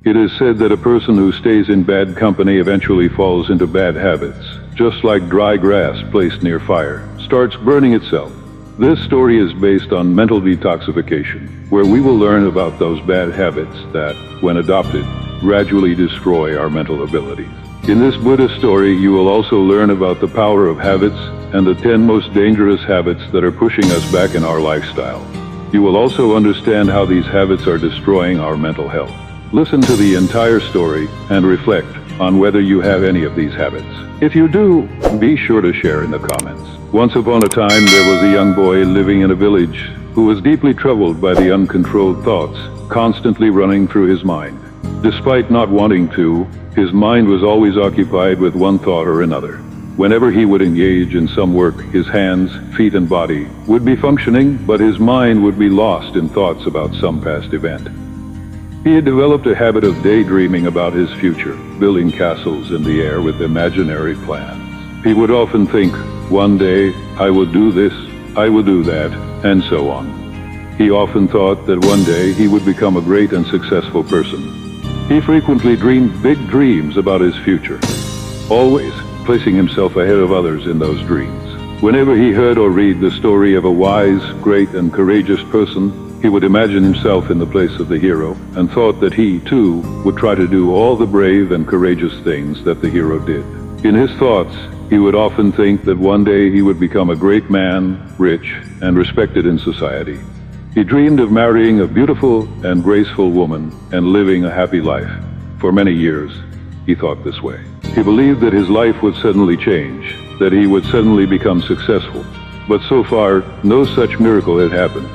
It is said that a person who stays in bad company eventually falls into bad habits, just like dry grass placed near fire, starts burning itself. This story is based on mental detoxification, where we will learn about those bad habits that, when adopted, gradually destroy our mental abilities. In this Buddhist story, you will also learn about the power of habits and the 10 most dangerous habits that are pushing us back in our lifestyle. You will also understand how these habits are destroying our mental health. Listen to the entire story and reflect on whether you have any of these habits. If you do, be sure to share in the comments. Once upon a time, there was a young boy living in a village who was deeply troubled by the uncontrolled thoughts constantly running through his mind. Despite not wanting to, his mind was always occupied with one thought or another. Whenever he would engage in some work, his hands, feet, and body would be functioning, but his mind would be lost in thoughts about some past event. He had developed a habit of daydreaming about his future, building castles in the air with imaginary plans. He would often think, one day, I will do this, I will do that, and so on. He often thought that one day he would become a great and successful person. He frequently dreamed big dreams about his future, always placing himself ahead of others in those dreams. Whenever he heard or read the story of a wise, great, and courageous person, he would imagine himself in the place of the hero and thought that he, too, would try to do all the brave and courageous things that the hero did. In his thoughts, he would often think that one day he would become a great man, rich, and respected in society. He dreamed of marrying a beautiful and graceful woman and living a happy life. For many years, he thought this way. He believed that his life would suddenly change, that he would suddenly become successful. But so far, no such miracle had happened.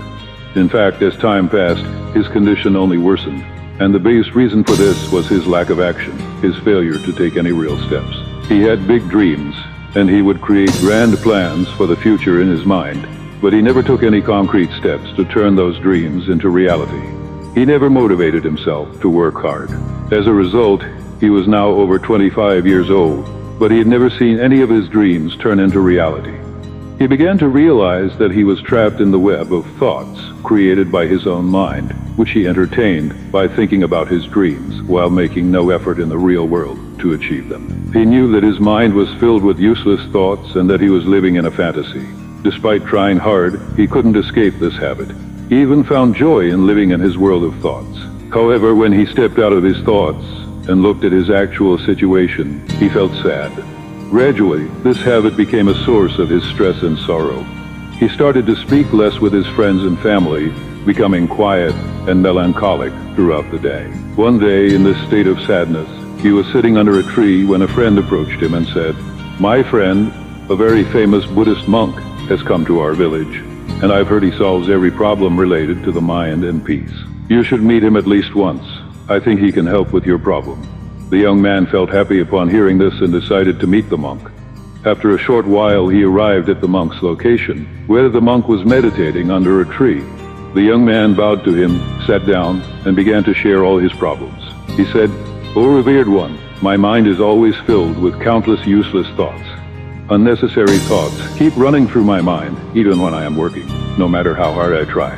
In fact, as time passed, his condition only worsened. And the biggest reason for this was his lack of action, his failure to take any real steps. He had big dreams, and he would create grand plans for the future in his mind, but he never took any concrete steps to turn those dreams into reality. He never motivated himself to work hard. As a result, he was now over 25 years old, but he had never seen any of his dreams turn into reality. He began to realize that he was trapped in the web of thoughts created by his own mind, which he entertained by thinking about his dreams while making no effort in the real world to achieve them. He knew that his mind was filled with useless thoughts and that he was living in a fantasy. Despite trying hard, he couldn't escape this habit. He even found joy in living in his world of thoughts. However, when he stepped out of his thoughts and looked at his actual situation, he felt sad. Gradually, this habit became a source of his stress and sorrow. He started to speak less with his friends and family, becoming quiet and melancholic throughout the day. One day, in this state of sadness, he was sitting under a tree when a friend approached him and said, "My friend, a very famous Buddhist monk, has come to our village, and I've heard he solves every problem related to the mind and peace. You should meet him at least once. I think he can help with your problem." The young man felt happy upon hearing this and decided to meet the monk. After a short while, he arrived at the monk's location, where the monk was meditating under a tree. The young man bowed to him, sat down, and began to share all his problems. He said, "O revered one, my mind is always filled with countless useless thoughts. Unnecessary thoughts keep running through my mind, even when I am working, no matter how hard I try.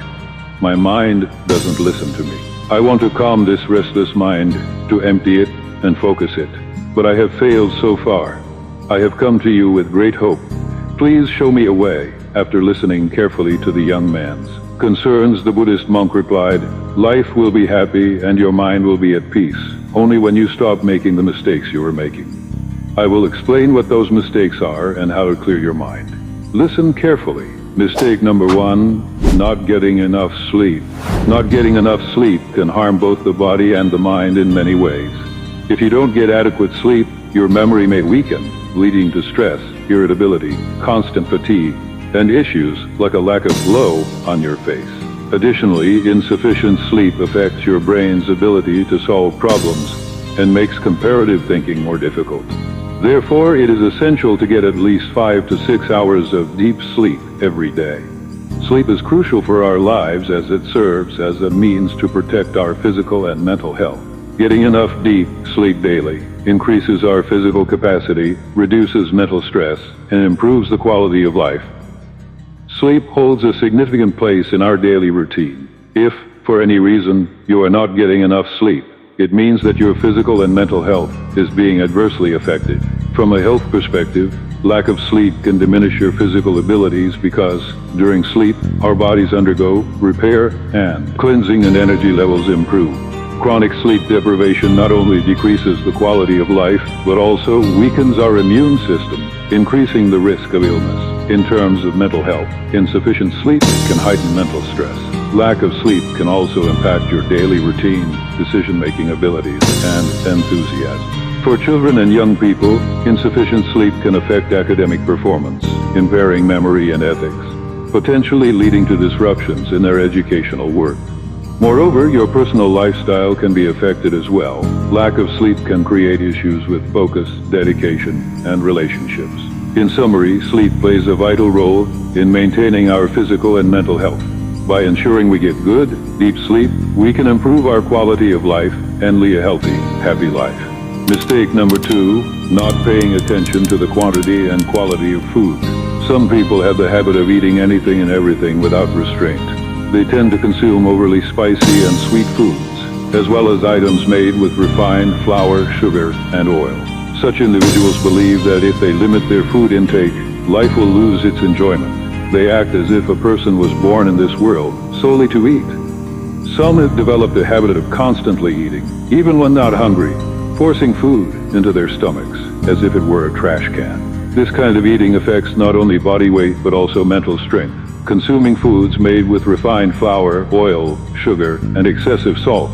My mind doesn't listen to me. I want to calm this restless mind, to empty it and focus it, but I have failed so far. I have come to you with great hope. Please show me a way." After listening carefully to the young man's concerns, the Buddhist monk replied, "Life will be happy and your mind will be at peace, only when you stop making the mistakes you are making. I will explain what those mistakes are and how to clear your mind. Listen carefully. Mistake number 1, not getting enough sleep. Not getting enough sleep can harm both the body and the mind in many ways. If you don't get adequate sleep, your memory may weaken, leading to stress, irritability, constant fatigue, and issues like a lack of glow on your face. Additionally, insufficient sleep affects your brain's ability to solve problems and makes comparative thinking more difficult. Therefore, it is essential to get at least 5 to 6 hours of deep sleep every day. Sleep is crucial for our lives as it serves as a means to protect our physical and mental health. Getting enough deep sleep daily increases our physical capacity, reduces mental stress, and improves the quality of life. Sleep holds a significant place in our daily routine. If, for any reason, you are not getting enough sleep, it means that your physical and mental health is being adversely affected. From a health perspective, lack of sleep can diminish your physical abilities because, during sleep, our bodies undergo repair and cleansing and energy levels improve. Chronic sleep deprivation not only decreases the quality of life, but also weakens our immune system, increasing the risk of illness. In terms of mental health, insufficient sleep can heighten mental stress. Lack of sleep can also impact your daily routine, decision-making abilities, and enthusiasm. For children and young people, insufficient sleep can affect academic performance, impairing memory and ethics, potentially leading to disruptions in their educational work. Moreover, your personal lifestyle can be affected as well. Lack of sleep can create issues with focus, dedication, and relationships. In summary, sleep plays a vital role in maintaining our physical and mental health. By ensuring we get good, deep sleep, we can improve our quality of life and lead a healthy, happy life. Mistake number 2, not paying attention to the quantity and quality of food. Some people have the habit of eating anything and everything without restraint. They tend to consume overly spicy and sweet foods, as well as items made with refined flour, sugar, and oil. Such individuals believe that if they limit their food intake, life will lose its enjoyment. They act as if a person was born in this world solely to eat. Some have developed a habit of constantly eating, even when not hungry, forcing food into their stomachs as if it were a trash can. This kind of eating affects not only body weight but also mental strength. Consuming foods made with refined flour, oil, sugar, and excessive salt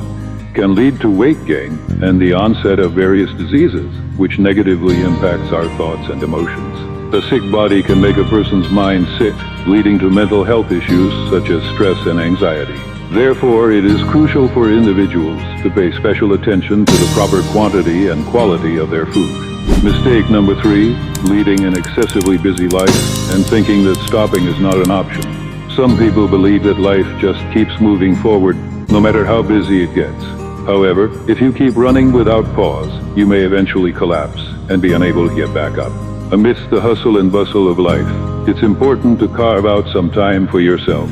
can lead to weight gain and the onset of various diseases, which negatively impacts our thoughts and emotions. A sick body can make a person's mind sick, leading to mental health issues such as stress and anxiety. Therefore, it is crucial for individuals to pay special attention to the proper quantity and quality of their food. Mistake number 3, leading an excessively busy life and thinking that stopping is not an option. Some people believe that life just keeps moving forward, no matter how busy it gets. However, if you keep running without pause, you may eventually collapse and be unable to get back up. Amidst the hustle and bustle of life, it's important to carve out some time for yourself.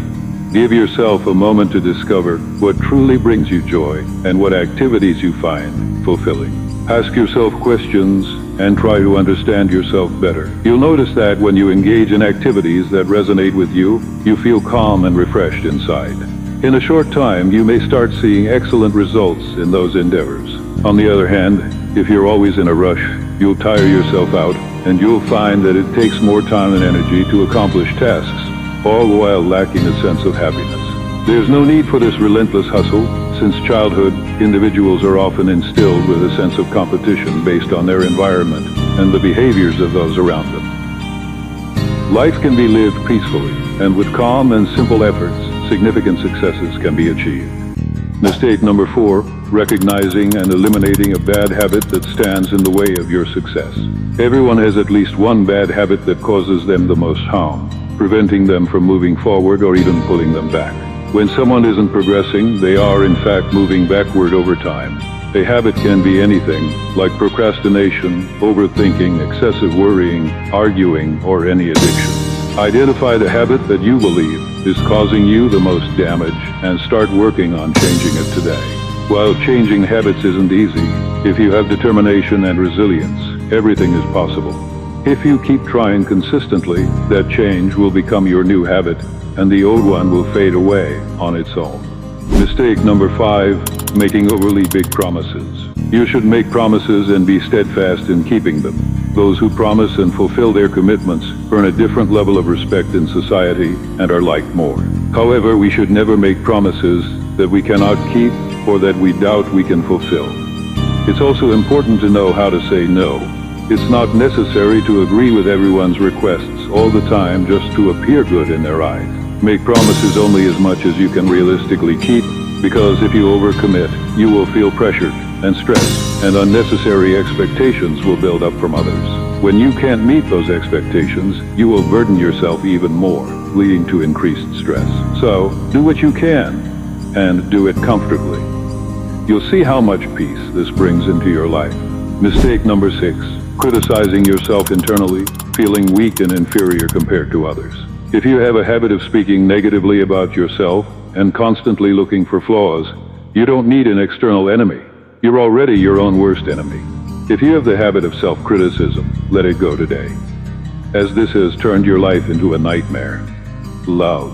Give yourself a moment to discover what truly brings you joy and what activities you find fulfilling. Ask yourself questions and try to understand yourself better. You'll notice that when you engage in activities that resonate with you, you feel calm and refreshed inside. In a short time, you may start seeing excellent results in those endeavors. On the other hand, if you're always in a rush, you'll tire yourself out, and you'll find that it takes more time and energy to accomplish tasks, all the while lacking a sense of happiness. There's no need for this relentless hustle. Since childhood, individuals are often instilled with a sense of competition based on their environment and the behaviors of those around them. Life can be lived peacefully, and with calm and simple efforts, significant successes can be achieved. Mistake number 4, recognizing and eliminating a bad habit that stands in the way of your success. Everyone has at least one bad habit that causes them the most harm, preventing them from moving forward or even pulling them back. When someone isn't progressing, they are in fact moving backward over time. A habit can be anything, like procrastination, overthinking, excessive worrying, arguing, or any addiction. Identify the habit that you believe is causing you the most damage and start working on changing it today. While changing habits isn't easy, if you have determination and resilience, everything is possible. If you keep trying consistently, that change will become your new habit, and the old one will fade away on its own. Mistake number 5, making overly big promises. You should make promises and be steadfast in keeping them. Those who promise and fulfill their commitments earn a different level of respect in society and are liked more. However, we should never make promises that we cannot keep or that we doubt we can fulfill. It's also important to know how to say no. It's not necessary to agree with everyone's requests all the time just to appear good in their eyes. Make promises only as much as you can realistically keep, because if you overcommit, you will feel pressured and stressed, and unnecessary expectations will build up from others. When you can't meet those expectations, you will burden yourself even more, leading to increased stress. So, do what you can, and do it comfortably. You'll see how much peace this brings into your life. Mistake number 6, criticizing yourself internally, feeling weak and inferior compared to others. If you have a habit of speaking negatively about yourself and constantly looking for flaws, you don't need an external enemy. You're already your own worst enemy. If you have the habit of self-criticism, let it go today, as this has turned your life into a nightmare. Love,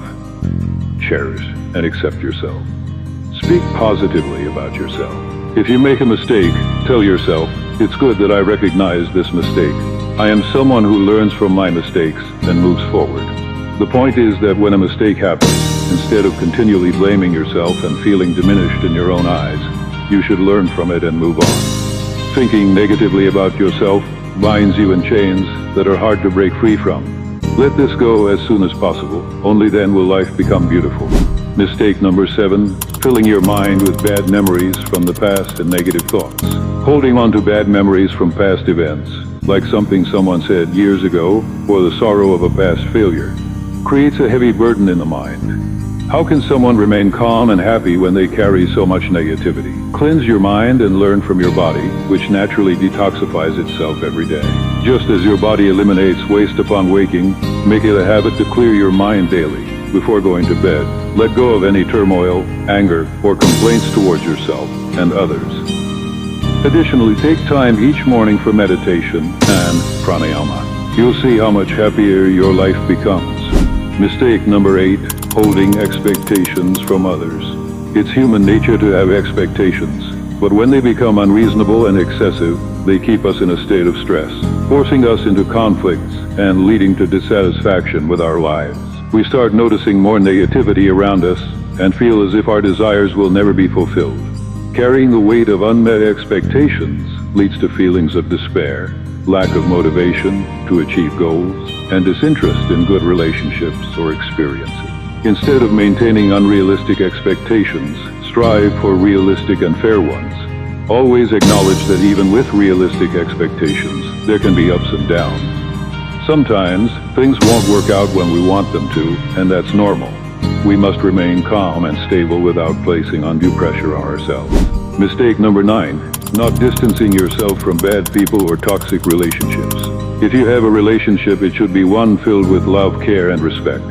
cherish, and accept yourself. Speak positively about yourself. If you make a mistake, tell yourself, it's good that I recognize this mistake. I am someone who learns from my mistakes and moves forward. The point is that when a mistake happens, instead of continually blaming yourself and feeling diminished in your own eyes, you should learn from it and move on. Thinking negatively about yourself binds you in chains that are hard to break free from. Let this go as soon as possible. Only then will life become beautiful. Mistake number 7, filling your mind with bad memories from the past and negative thoughts. Holding on to bad memories from past events, like something someone said years ago, or the sorrow of a past failure, creates a heavy burden in the mind. How can someone remain calm and happy when they carry so much negativity? Cleanse your mind and learn from your body, which naturally detoxifies itself every day. Just as your body eliminates waste upon waking, make it a habit to clear your mind daily before going to bed. Let go of any turmoil, anger, or complaints towards yourself and others. Additionally, take time each morning for meditation and pranayama. You'll see how much happier your life becomes. Mistake number 8, holding expectations from others. It's human nature to have expectations, but when they become unreasonable and excessive, they keep us in a state of stress, forcing us into conflicts and leading to dissatisfaction with our lives. We start noticing more negativity around us and feel as if our desires will never be fulfilled. Carrying the weight of unmet expectations leads to feelings of despair, lack of motivation to achieve goals, and disinterest in good relationships or experiences. Instead of maintaining unrealistic expectations, strive for realistic and fair ones. Always acknowledge that even with realistic expectations, there can be ups and downs. Sometimes, things won't work out when we want them to, and that's normal. We must remain calm and stable without placing undue pressure on ourselves. Mistake number 9, not distancing yourself from bad people or toxic relationships. If you have a relationship, it should be one filled with love, care, and respect.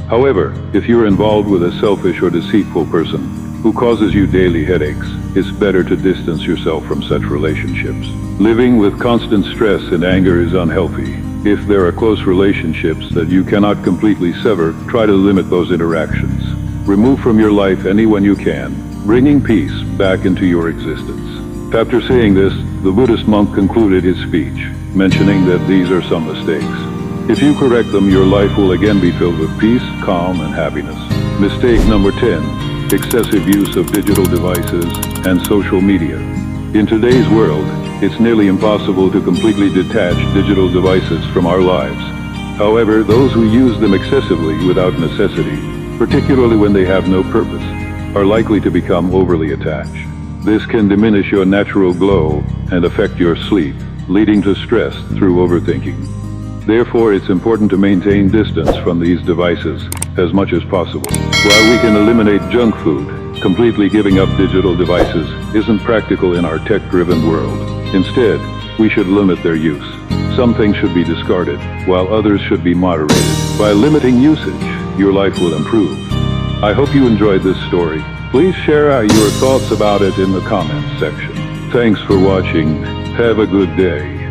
However, if you're involved with a selfish or deceitful person who causes you daily headaches, it's better to distance yourself from such relationships. Living with constant stress and anger is unhealthy. If there are close relationships that you cannot completely sever, try to limit those interactions. Remove from your life anyone you can, bringing peace back into your existence. After saying this, the Buddhist monk concluded his speech, mentioning that these are some mistakes. If you correct them, your life will again be filled with peace, calm, and happiness. Mistake number 10, excessive use of digital devices and social media. In today's world, it's nearly impossible to completely detach digital devices from our lives. However, those who use them excessively without necessity, particularly when they have no purpose, are likely to become overly attached. This can diminish your natural glow and affect your sleep, leading to stress through overthinking. Therefore, it's important to maintain distance from these devices as much as possible. While we can eliminate junk food, completely giving up digital devices isn't practical in our tech-driven world. Instead, we should limit their use. Some things should be discarded, while others should be moderated. By limiting usage, your life will improve. I hope you enjoyed this story. Please share your thoughts about it in the comments section. Thanks for watching. Have a good day.